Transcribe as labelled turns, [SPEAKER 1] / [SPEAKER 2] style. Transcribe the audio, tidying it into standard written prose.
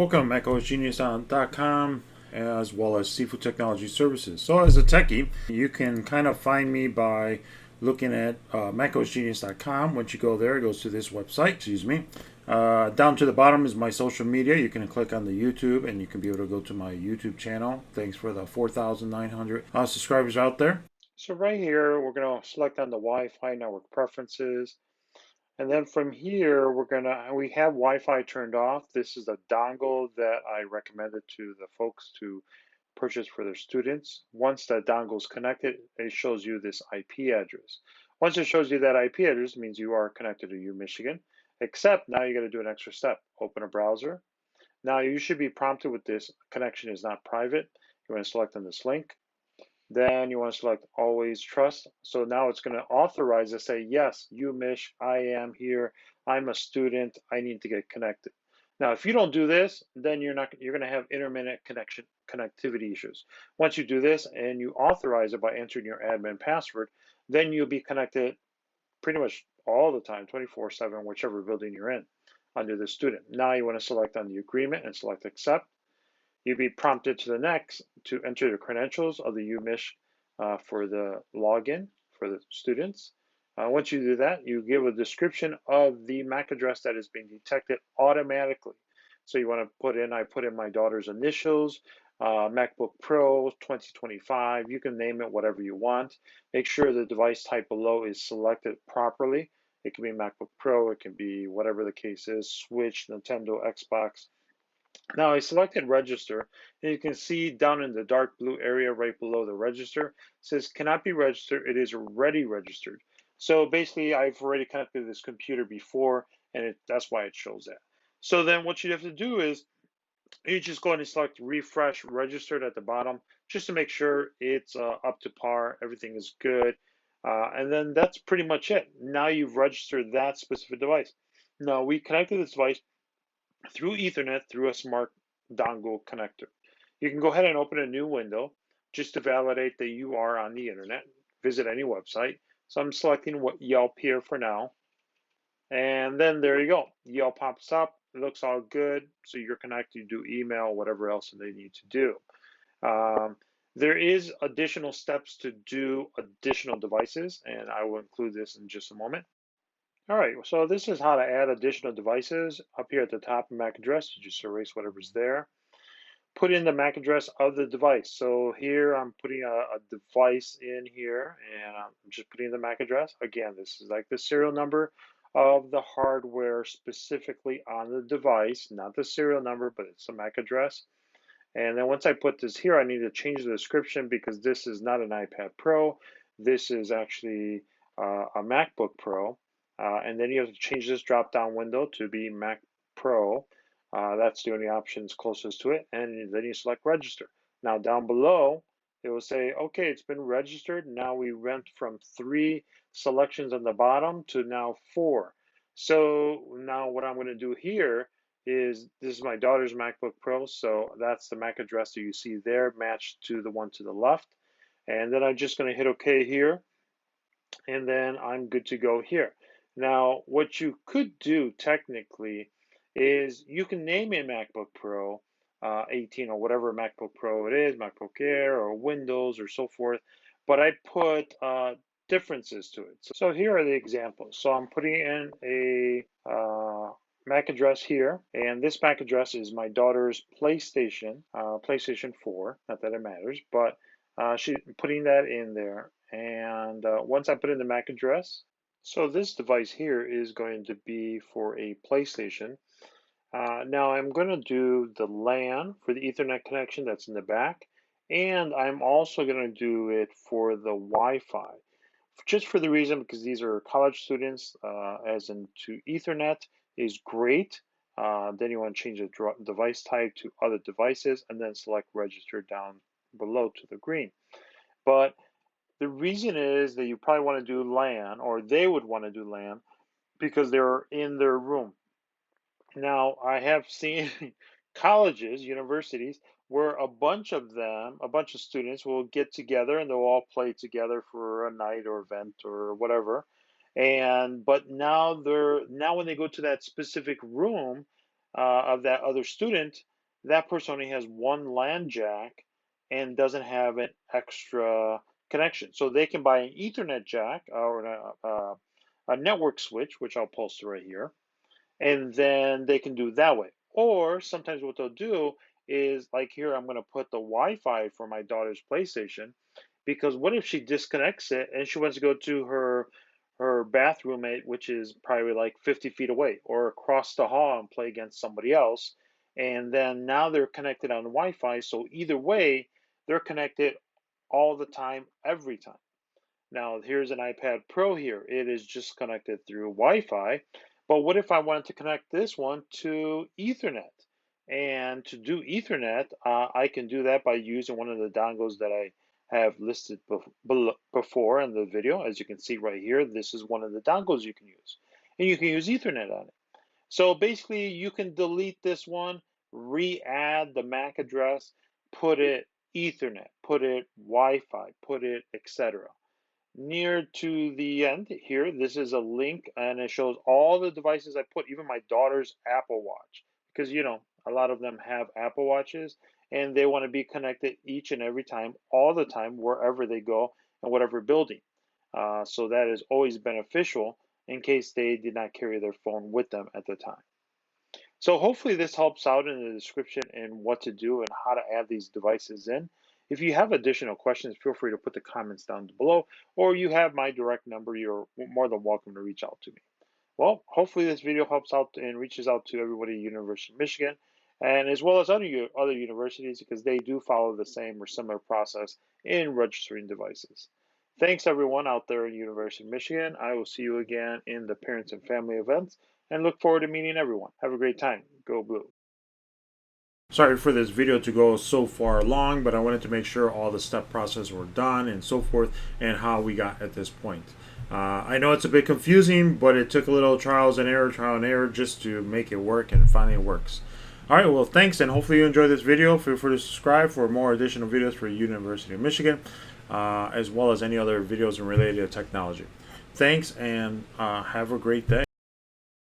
[SPEAKER 1] Welcome, MacOSGenius.com, as well as Sifu Technology Services. So, as a techie, you can kind of find me by looking at MacOSGenius.com. Once you go there, it goes to this website. Excuse me. Down to the bottom is my social media. You can click on the YouTube, and you can be able to go to my YouTube channel. Thanks for the 4,900 subscribers out there. So right here, we're going to select on the Wi-Fi network preferences. And then from here, we have Wi-Fi turned off. This is a dongle that I recommended to the folks to purchase for their students. Once that dongle is connected, it shows you this IP address. Once it shows you that IP address, it means you are connected to UMichigan, except now you got to do an extra step. Open a browser. Now you should be prompted with this connection is not private. You want to select on this link. Then you want to select always trust. So now it's going to authorize to say, yes, UMich, I am here. I'm a student. I need to get connected. Now, if you don't do this, then you're going to have intermittent connectivity issues. Once you do this and you authorize it by entering your admin password, then you'll be connected pretty much all the time, 24/7, whichever building you're in under the student. Now you want to select on the agreement and select accept. You'll be prompted to the next to enter the credentials of the UMich for the login for the students. Once you do that, you give a description of the MAC address that is being detected automatically. So you want to I put in my daughter's initials, Macbook Pro 2025. You can name it whatever you want. Make sure the device type below is selected properly. It can be MacBook Pro, it can be whatever the case is, Switch, Nintendo, Xbox. Now I selected register, and you can see down in the dark blue area right below the register, it says cannot be registered, it is already registered. So basically I've already connected this computer before, and that's why it shows that. So then what you have to do is you just go ahead and select refresh registered at the bottom, just to make sure it's up to par, everything is good. And then that's pretty much it. Now you've registered that specific device. Now we connected this device through Ethernet through a smart dongle connector. You can go ahead and open a new window just to validate that you are on the internet. Visit any website. So I'm selecting what Yelp here for now. And then there you go. Yelp pops up. It looks all good. So you're connected, you do email, whatever else they need to do. There is additional steps to do additional devices, and I will include this in just a moment. All right, so this is how to add additional devices. Up here at the top, MAC address, you just erase whatever's there. Put in the MAC address of the device. So here I'm putting a device in here, and I'm just putting the MAC address. Again, this is like the serial number of the hardware specifically on the device, not the serial number, but it's the MAC address. And then once I put this here, I need to change the description because this is not an iPad Pro. This is actually a MacBook Pro. And then you have to change this drop-down window to be Mac Pro. That's the only options closest to it. And then you select register. Now down below, it will say, okay, it's been registered. Now we went from 3 selections on the bottom to now 4. So now what I'm going to do here is this is my daughter's MacBook Pro. So that's the MAC address that you see there matched to the one to the left. And then I'm just going to hit OK here. And then I'm good to go here. Now, what you could do technically is you can name a MacBook Pro 18 or whatever MacBook Pro it is, MacBook Air or Windows or so forth, but I put differences to it. So here are the examples. So I'm putting in a MAC address here, and this MAC address is my daughter's PlayStation 4, not that it matters, but she's putting that in there. And once I put in the MAC address, so this device here is going to be for a PlayStation. Now I'm going to do the LAN for the Ethernet connection that's in the back, and I'm also going to do it for the Wi-Fi, just for the reason because these are college students, as in to Ethernet is great. Then you want to change the device type to other devices, and then select register down below to the green. But the reason is that you probably want to do LAN, or they would want to do LAN, because they're in their room. Now, I have seen colleges, universities, where a bunch of students will get together and they'll all play together for a night or event or whatever. But now when they go to that specific room of that other student, that person only has one LAN jack and doesn't have an extra connection. So they can buy an Ethernet jack or a network switch, which I'll post right here, and then they can do it that way. Or sometimes what they'll do is, like here, I'm going to put the Wi-Fi for my daughter's PlayStation, because what if she disconnects it and she wants to go to her bathroom, which is probably like 50 feet away, or across the hall and play against somebody else, and then now they're connected on Wi-Fi, so either way they're connected all the time, every time. Now, here's an iPad Pro here. It is just connected through Wi-Fi. But what if I wanted to connect this one to Ethernet? And to do Ethernet, I can do that by using one of the dongles that I have listed before in the video. As you can see right here, this is one of the dongles you can use. And you can use Ethernet on it. So basically, you can delete this one, re-add the MAC address, put it Ethernet, put it Wi-Fi, put it etc. Near to the end here, this is a link and it shows all the devices I put, even my daughter's Apple Watch, because a lot of them have Apple Watches and they want to be connected each and every time, all the time, wherever they go and whatever building. So that is always beneficial in case they did not carry their phone with them at the time. So hopefully this helps out in the description and what to do and how to add these devices in. If you have additional questions, feel free to put the comments down below, or you have my direct number. You're more than welcome to reach out to me. Well, hopefully this video helps out and reaches out to everybody at University of Michigan, and as well as other universities, because they do follow the same or similar process in registering devices. Thanks everyone out there at University of Michigan. I will see you again in the parents and family events and look forward to meeting everyone. Have a great time. Go Blue. Sorry for this video to go so far long, but I wanted to make sure all the step process were done and so forth, and how we got at this point. I know it's a bit confusing, but it took a little trial and error just to make it work, and finally it works. Alright, well thanks, and hopefully you enjoyed this video. Feel free to subscribe for more additional videos for University of Michigan, as well as any other videos related to technology. Thanks, and have a great day.